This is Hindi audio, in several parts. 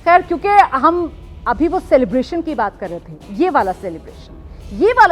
खैर, क्योंकि हम अभी वो सेलिब्रेशन की बात कर रहे थे, ये वाला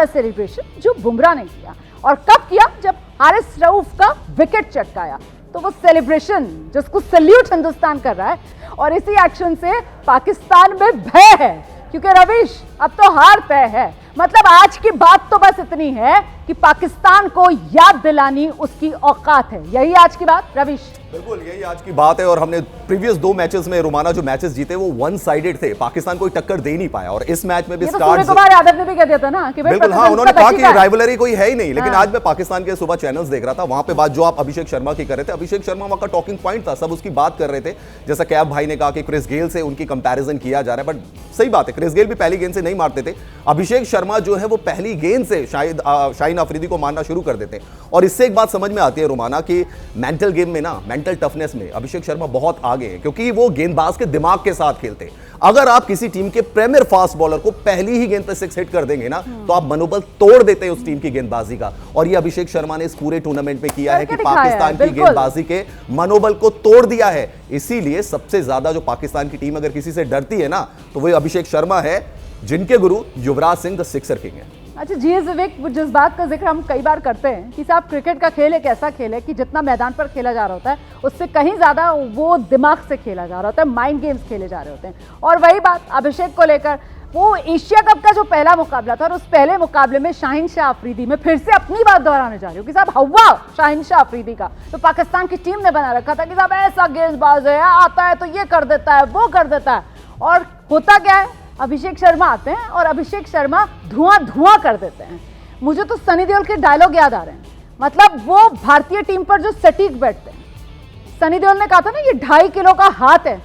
सेलिब्रेशन जो बुमराह ने किया, और कब किया, जब हारिस रऊफ का विकेट चटकाया, तो वो सेलिब्रेशन जिसको सल्यूट हिंदुस्तान कर रहा है, और इसी एक्शन से पाकिस्तान में भय है, क्योंकि रविश अब तो हार तय है। मतलब आज की बात तो बस इतनी है कि पाकिस्तान को याद दिलानी उसकी औकात है। यही आज की बात रविश? बिल्कुल यही आज की बात है। और हमने प्रीवियस 2 मैचेस में रोमाना जो मैचेस जीते वो वन साइडेड थे, पाकिस्तान कोई टक्कर दे नहीं पाया। और इस मैच में भी सूर्य कुमार यादव ने भी कह दिया था ना कि बिल्कुल, हाँ, उन्होंने कहा कि राइवलरी कोई है ही नहीं। लेकिन आज मैं पाकिस्तान के सुबह चैनल्स देख रहा था, वहां पे बात जो आप अभिषेक शर्मा की कर रहे थे, अभिषेक शर्मा वहां का टॉकिंग पॉइंट था, सब उसकी बात कर रहे थे। जैसा कैब भाई ने कहा कि क्रिस गेल से उनकी कंपैरिजन किया जा रहा है, बट सही बात है, क्रिस गेल भी पहली गेंद से नहीं मारते थे। अभिषेक शर्मा जो है वो पहली गेंद से शायद शाहीन अफरीदी को मारना शुरू कर देते। और इससे एक बात समझ में आती है रोमाना कि मेंटल गेम में ना, मेंटल टफनेस में अभिषेक शर्मा बहुत आगे है, क्योंकि वो गेंदबाज के दिमाग के साथ खेलते। अगर आप किसी टीम के प्रीमियर फास्ट बॉलर को पहली ही गेंद पे 6 हिट कर देंगे ना, तो आप मनोबल तोड़ देते हैं उस टीम की गेंदबाजी का। और ये अभिषेक शर्मा ने इस पूरे टूर्नामेंट में किया है कि पाकिस्तान की गेंदबाजी के मनोबल को तोड़ दिया है। इसीलिए सबसे ज्यादा जो पाकिस्तान की टीम अगर किसी से डरती है ना, तो वो अभिषेक शर्मा है, जिनके गुरु Yuvraj Singh the sixer king है। अच्छा जी विवेक, जिस बात का जिक्र हम कई बार करते हैं कि साहब क्रिकेट का खेल एक ऐसा खेल है कि जितना मैदान पर खेला जा रहा होता है उससे कहीं ज़्यादा वो दिमाग से खेला जा रहा होता है, माइंड गेम्स खेले जा रहे होते हैं। और वही बात अभिषेक को लेकर, वो एशिया कप का जो पहला मुकाबला था और उस पहले मुकाबले में शाहीन शाह अफरीदी, में फिर से अपनी बात दोहराने जा रही हूँ कि साहब हवा शाहीन शाह अफरीदी का तो पाकिस्तान की टीम ने बना रखा था कि साहब ऐसा गेंदबाज है, आता है तो ये कर देता है, वो कर देता है। और होता क्या है, अभिषेक शर्मा आते हैं और अभिषेक शर्मा धुआं कर देते हैं। मुझे तो सनी देओल के डायलॉग याद आ रहे हैं, मतलब वो भारतीय टीम पर जो सटीक बैठते हैं। सनी देओल ने कहा था ना, ये 2.5 किलो का हाथ है,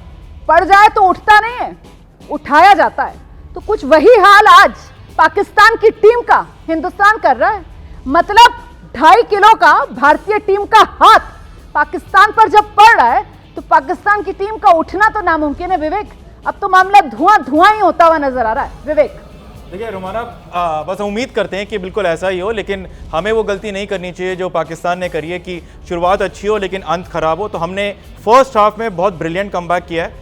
पड़ जाए तो उठता नहीं है, उठाया जाता है। तो कुछ वही हाल आज पाकिस्तान की टीम का हिंदुस्तान कर रहा है। मतलब 2.5 किलो का भारतीय टीम का हाथ पाकिस्तान पर जब पड़ रहा है तो पाकिस्तान की टीम का उठना तो नामुमकिन है विवेक। अब तो मामला धुआं ही होता हुआ नजर आ रहा है विवेक। देखिए रोमाना, बस उम्मीद करते हैं कि बिल्कुल ऐसा ही हो, लेकिन हमें वो गलती नहीं करनी चाहिए जो पाकिस्तान ने करी है कि शुरुआत अच्छी हो लेकिन अंत खराब हो। तो हमने फर्स्ट हाफ में बहुत ब्रिलियंट कमबैक किया है।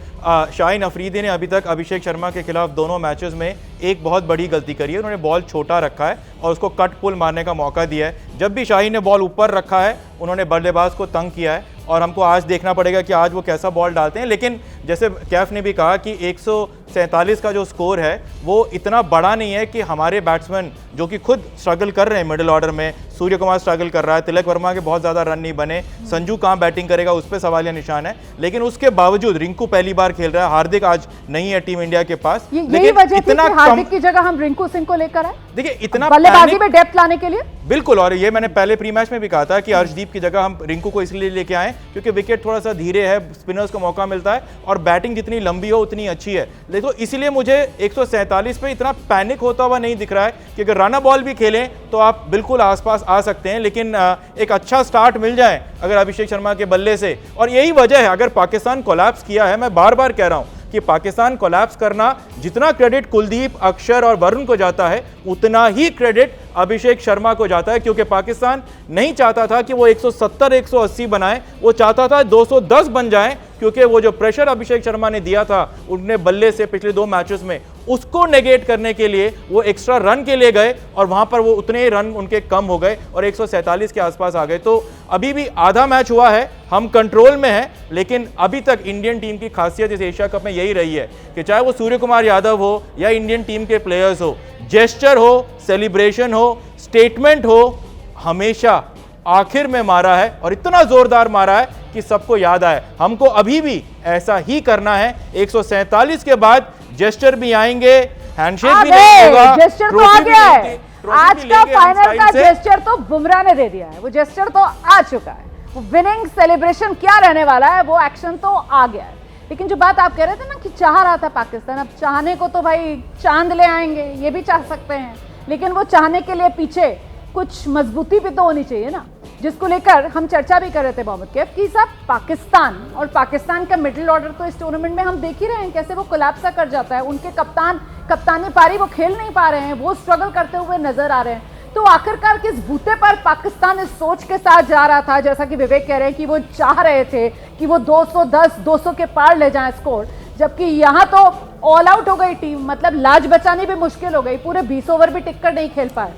शाहीन अफरीदी ने अभी तक अभिषेक शर्मा के खिलाफ दोनों मैचेस में एक बहुत बड़ी गलती करी है, उन्होंने बॉल छोटा रखा है और उसको कट पुल मारने का मौका दिया है। जब भी शाहीन ने बॉल ऊपर रखा है उन्होंने बल्लेबाज को तंग किया है, और हमको आज देखना पड़ेगा कि आज वो कैसा बॉल डालते हैं। लेकिन जैसे कैफ ने भी कहा कि 147 का जो स्कोर है वो इतना बड़ा नहीं है कि हमारे बैट्समैन जो कि खुद स्ट्रगल कर रहे हैं मिडिल ऑर्डर में, सूर्य कुमार स्ट्रगल कर रहा है, तिलक वर्मा के बहुत ज़्यादा रन नहीं बने, संजू कहाँ बैटिंग करेगा उस पर सवालिया निशान है। लेकिन उसके बावजूद रिंकू पहली बार खेल रहा है, हार्दिक आज नहीं है टीम इंडिया के पास। लेकिन इतना हार्दिक की जगह हम रिंकू सिंह को लेकर आए, देखिए इतना बल्लेबाजी में डेप्थ लाने के लिए। बिल्कुल, और ये मैंने पहले प्री मैच में भी कहा था कि अर्शदीप की जगह हम रिंकू को इसलिए लेके आए क्योंकि विकेट थोड़ा सा धीरे है, स्पिनर्स को मौका मिलता है और बैटिंग जितनी लंबी हो उतनी अच्छी है। देखो इसलिए मुझे 147 पे इतना पैनिक होता हुआ नहीं दिख रहा है कि अगर रन बॉल भी खेलें तो आप बिल्कुल आसपास आ सकते हैं, लेकिन एक अच्छा स्टार्ट मिल जाए अगर अभिषेक शर्मा के बल्ले से। और यही वजह है, अगर पाकिस्तान कोलैप्स किया है, मैं बार बार कह रहा हूं कि पाकिस्तान कोलैप्स करना, जितना क्रेडिट कुलदीप, अक्षर और वरुण को जाता है उतना ही क्रेडिट अभिषेक शर्मा को जाता है, क्योंकि पाकिस्तान नहीं चाहता था कि वो 170 180 बनाए, वो चाहता था 210 बन जाए, क्योंकि वो जो प्रेशर अभिषेक शर्मा ने दिया था उनने बल्ले से पिछले 2 मैचेस में, उसको नेगेट करने के लिए वो एक्स्ट्रा रन के लिए गए और वहां पर वो उतने ही रन उनके कम हो गए और 147 के आसपास आ गए। तो अभी भी आधा मैच हुआ है, हम कंट्रोल में हैं, लेकिन अभी तक इंडियन टीम की खासियत इस एशिया कप में यही रही है कि चाहे वो सूर्य कुमार यादव हो या इंडियन टीम के प्लेयर्स हो, जेस्चर हो, सेलिब्रेशन हो, स्टेटमेंट हो, हमेशा आखिर में मारा है और इतना जोरदार मारा है कि सबको याद आए। हमको अभी भी ऐसा ही करना है। 147 के बाद जेस्चर भी आएंगे, हैंडशेक भी नहीं होगा, जेस्चर तो आ गया है। आज का फाइनल का जेस्चर तो बुमराह ने दे दिया है, वो जेस्चर तो आ चुका है, वो विनिंग सेलिब्रेशन क्या रहने वाला है वो एक्शन तो आ गया है। लेकिन जो बात आप कह रहे थे ना कि चाह रहा था पाकिस्तान, अब चाहने को तो भाई चांद ले आएंगे, ये भी चाह सकते हैं, लेकिन वो चाहने के लिए पीछे कुछ मजबूती भी तो होनी चाहिए ना, जिसको लेकर हम चर्चा भी कर रहे थे मोहम्मद कैफ कि साहब पाकिस्तान और पाकिस्तान का मिडिल ऑर्डर तो इस टूर्नामेंट में हम देख ही रहे हैं कैसे वो कोलैप्स कर जाता है। उनके कप्तानी पारी वो खेल नहीं पा रहे हैं, वो स्ट्रगल करते हुए नजर आ रहे हैं। तो आखिरकार किस बूते पर पाकिस्तान इस सोच के साथ जा रहा था, जैसा कि विवेक कह रहे हैं कि वो चाह रहे थे कि वो 210 200 के पार ले जाएं स्कोर, जबकि यहाँ तो ऑल आउट हो गई टीम, मतलब लाज बचानी भी मुश्किल हो गई, पूरे 20 ओवर भी टिककर नहीं खेल पाए।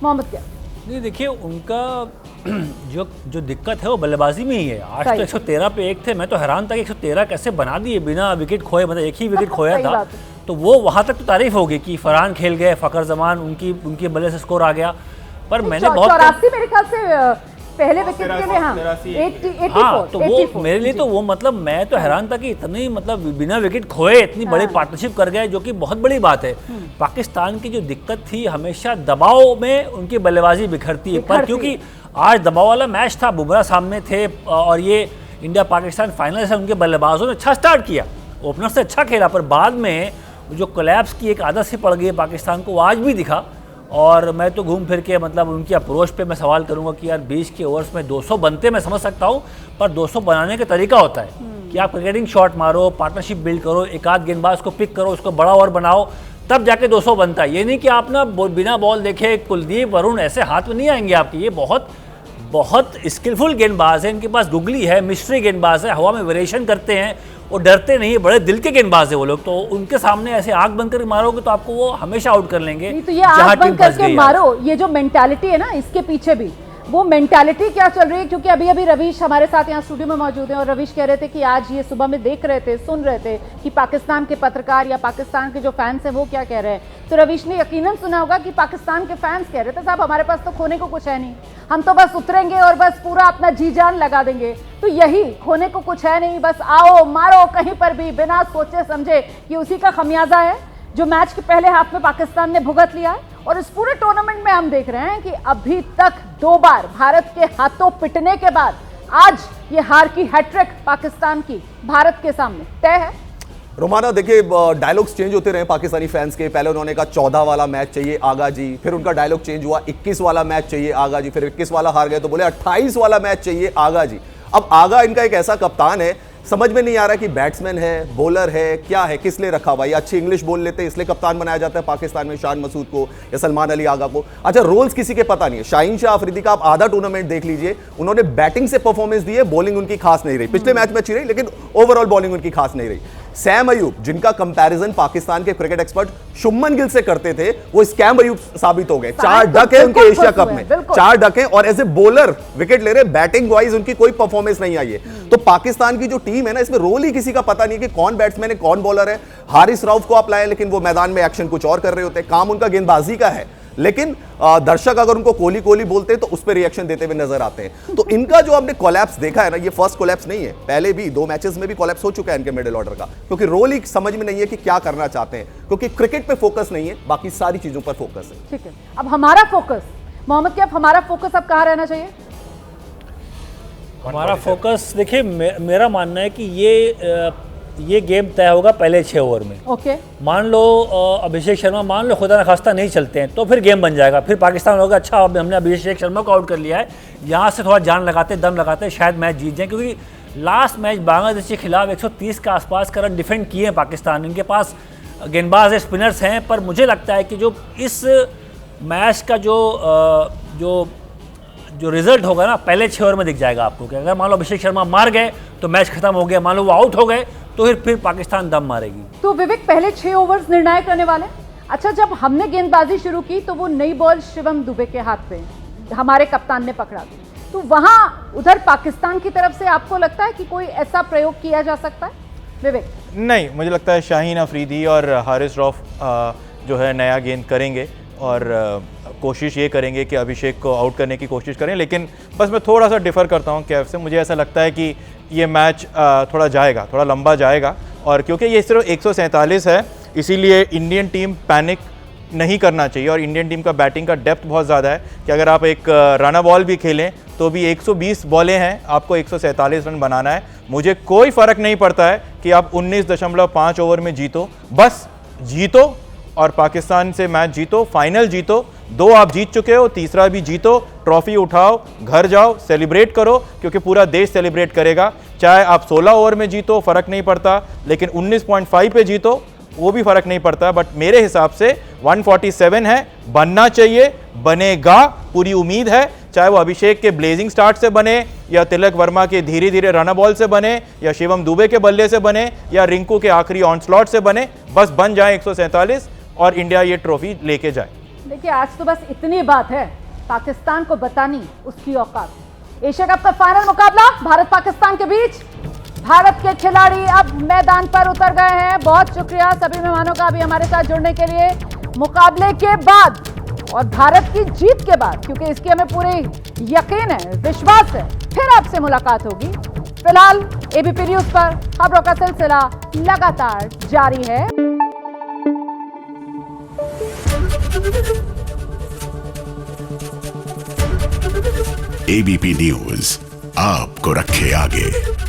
मोहम्मद क्या? नहीं देखिए, उनका जो दिक्कत है वो बल्लेबाजी में ही है। आज तो 113 पे 1 थे, मैं तो हैरान था कि 113 कैसे बना दिए बिना विकेट खोए, मतलब एक ही विकेट खोया था। तो वो वहाँ तक तो तारीफ होगी कि फरहान खेल गए, फ़खर जमान उनकी बल्ले से स्कोर आ गया। पर मैंने बहुत 84 मेरे ख्याल से पहले विकेट के लिए, हाँ, तो वो मेरे लिए तो वो मतलब मैं तो हैरान था कि इतनी मतलब बिना विकेट खोए इतनी बड़ी पार्टनरशिप कर गए, जो कि बहुत बड़ी बात है। पाकिस्तान की जो दिक्कत थी, हमेशा दबाव में उनकी बल्लेबाजी बिखरती है, पर क्योंकि आज दबाव वाला मैच था, बुमराह सामने थे और ये इंडिया पाकिस्तान फाइनल से उनके बल्लेबाजों ने अच्छा स्टार्ट किया, ओपनर से अच्छा खेला, पर बाद में जो कोलैप्स की एक आदत सी पड़ गई पाकिस्तान को, वो आज भी दिखा। और मैं तो घूम फिर के मतलब उनकी अप्रोच पे मैं सवाल करूंगा कि यार 20 के ओवर्स में 200 बनते मैं समझ सकता हूं, पर 200 बनाने का तरीका होता है कि आप क्रिकेटिंग शॉट मारो, पार्टनरशिप बिल्ड करो, एक आध गेंदबाज को पिक करो, उसको बड़ा ओवर बनाओ, तब जाके 200 बनता है। ये नहीं कि आप ना बिना बॉल देखे कुलदीप वरुण ऐसे हाथ में नहीं आएंगे आपके। ये बहुत स्किलफुल गेंदबाज है, इनके पास गुगली है, मिस्ट्री गेंदबाज है, हवा में वेरिएशन करते हैं, वो डरते नहीं, बड़े दिल के गेंदबाज है वो लोग। तो उनके सामने ऐसे आंख बंद करके मारोगे तो आपको वो हमेशा आउट कर लेंगे। तो ये आंख बंद करके मारो, ये जो मेंटालिटी है ना, इसके पीछे भी वो मेंटालिटी क्या चल रही है? क्योंकि अभी रवीश हमारे साथ यहाँ स्टूडियो में मौजूद हैं और रवीश कह रहे थे कि आज ये सुबह में देख रहे थे, सुन रहे थे कि पाकिस्तान के पत्रकार या पाकिस्तान के जो फैंस हैं वो क्या कह रहे हैं। तो रवीश ने यकीनन सुना होगा कि पाकिस्तान के फैंस कह रहे थे, साहब हमारे पास तो खोने को कुछ है नहीं, हम तो बस उतरेंगे और बस पूरा अपना जी जान लगा देंगे। तो यही खोने को कुछ है नहीं, बस आओ मारो कहीं पर भी, बिना सोचे समझे, कि उसी का खमियाजा है जो मैच के पहले हाफ में पाकिस्तान ने भुगत लिया है। और इस पूरे टूर्नामेंट में हम देख रहे हैं कि अभी तक 2 बार भारत के हाथों पिटने के बाद आज ये हार की हैट्रिक पाकिस्तान की भारत के सामने तय है। रोमाना देखिए, डायलॉग्स चेंज होते रहे पाकिस्तानी फैंस के। पहले उन्होंने कहा 14 वाला मैच चाहिए आगा जी, फिर उनका डायलॉग चेंज हुआ 21 वाला मैच चाहिए आगा जी, फिर 21 वाला हार गए तो बोले 28 वाला मैच चाहिए आगा जी। अब आगा इनका एक ऐसा कप्तान है, समझ में नहीं आ रहा कि बैट्समैन है, बॉलर है, क्या है, किस लिए रखा हुआ है। अच्छी इंग्लिश बोल लेते हैं इसलिए कप्तान बनाया जाता है पाकिस्तान में शान मसूद को या सलमान अली आगा को। अच्छा, रोल्स किसी के पता नहीं है। शाहीन शाह अफरीदी का आप आधा टूर्नामेंट देख लीजिए, उन्होंने बैटिंग से परफॉर्मेंस दी है, बॉलिंग उनकी खास नहीं रही। पिछले मैच में अच्छी रही लेकिन ओवरऑल बॉलिंग उनकी खास नहीं रही। सैम अयूब, जिनका कंपैरिजन पाकिस्तान के क्रिकेट एक्सपर्ट शुभमन गिल से करते थे, वो स्कैम अयूब साबित हो गए। 4 डक है उनके एशिया कप में, 4 डक है और एज ए बॉलर विकेट ले रहे, बैटिंग वाइज उनकी कोई परफॉर्मेंस नहीं आई है। तो पाकिस्तान की जो टीम है ना, इसमें रोल ही किसी का पता नहीं है कि कौन बैट्समैन है, कौन बॉलर है। हारिस रऊफ को आप लाए लेकिन वो मैदान में एक्शन कुछ और कर रहे होते हैं, काम उनका गेंदबाजी का है, लेकिन दर्शक अगर उनको कोहली कोहली बोलते हैं तो उस पर रिएक्शन देते हुए नजर आते हैं। तो इनका जो आपने कोलैप्स देखा है ना, ये फर्स्ट कोलैप्स नहीं है, पहले भी 2 मैचेस में भी कोलैप्स हो चुका है इनके मिडिल ऑर्डर का, क्योंकि रोल ही समझ में नहीं है कि क्या करना चाहते हैं, क्योंकि क्रिकेट पे फोकस नहीं है, बाकी सारी चीजों पर फोकस है। ठीक है, अब हमारा फोकस, मोहम्मद क्या, अब हमारा फोकस अब कहाँ रहना चाहिए? हमारा फोकस देखिए, मेरा मानना है कि ये गेम तय होगा पहले 6 ओवर में। ओके, मान लो अभिषेक शर्मा मान लो खुदा न खास्ता नहीं चलते हैं तो फिर गेम बन जाएगा। फिर पाकिस्तान होगा अच्छा अब हमने अभिषेक शर्मा को आउट कर लिया है, यहाँ से थोड़ा जान लगाते, दम लगाते, शायद मैच जीत जाए। क्योंकि लास्ट मैच बांग्लादेश के खिलाफ 130 के आसपास का रन डिफेंड किए हैं पाकिस्तान। इनके पास गेंदबाज है, स्पिनर्स हैं, पर मुझे लगता है कि जो इस मैच का जो रिजल्ट होगा ना, पहले 6 ओवर में दिख जाएगा आपको कि अगर मान लो अभिषेक शर्मा मार गए तो मैच खत्म हो गया, मान लो वो आउट हो गए तो फिर पाकिस्तान दम मारेगी। तो विवेक, पहले 6 ओवर्स निर्णायक रहने वाले। अच्छा, जब हमने गेंदबाजी शुरू की तो वो नई बॉल शिवम दुबे के हाथ पे हमारे कप्तान ने पकड़ा दी, तो वहां उधर पाकिस्तान की तरफ से आपको लगता है कि कोई ऐसा प्रयोग किया जा सकता है विवेक? नहीं, मुझे लगता है शाहीन अफरीदी और हारिस रऊफ जो है नया गेंद करेंगे और कोशिश ये करेंगे कि अभिषेक को आउट करने की कोशिश करें। लेकिन बस मैं थोड़ा सा डिफ़र करता हूँ कैफ से, मुझे ऐसा लगता है कि ये मैच थोड़ा जाएगा, थोड़ा लंबा जाएगा, और क्योंकि ये सिर्फ 147 है इसीलिए इंडियन टीम पैनिक नहीं करना चाहिए। और इंडियन टीम का बैटिंग का डेप्थ बहुत ज़्यादा है कि अगर आप एक रन बॉल भी खेलें तो भी 120 बॉलें हैं, आपको 147 रन बनाना है। मुझे कोई फ़र्क नहीं पड़ता है कि आप 19.5 ओवर में जीतो, बस जीतो और पाकिस्तान से मैच जीतो, फाइनल जीतो। 2 आप जीत चुके हो, तीसरा भी जीतो, ट्रॉफी उठाओ, घर जाओ, सेलिब्रेट करो, क्योंकि पूरा देश सेलिब्रेट करेगा। चाहे आप 16 ओवर में जीतो, फ़र्क नहीं पड़ता, लेकिन 19.5 पे जीतो वो भी फ़र्क नहीं पड़ता। बट मेरे हिसाब से 147 है, बनना चाहिए, बनेगा, पूरी उम्मीद है चाहे वो अभिषेक के ब्लेजिंग स्टार्ट से बने या तिलक वर्मा के धीरे धीरे रन बॉल से बने या शिवम दुबे के बल्ले से बने या रिंकू के आखिरी ऑन स्लॉट से बने, बस बन जाए 147 और इंडिया ये ट्रॉफी लेके जाए। देखिए आज तो बस इतनी बात है, पाकिस्तान को बतानी उसकी औकात। एशिया कप का फाइनल मुकाबला भारत पाकिस्तान के बीच, भारत के खिलाड़ी अब मैदान पर उतर गए हैं। बहुत शुक्रिया सभी मेहमानों का अभी हमारे साथ जुड़ने के लिए। मुकाबले के बाद और भारत की जीत के बाद, क्योंकि इसकी हमें पूरी यकीन है, विश्वास है, फिर आपसे मुलाकात होगी। फिलहाल एबीपी न्यूज पर खबरों का सिलसिला लगातार जारी है। एबीपी न्यूज आपको रखे आगे।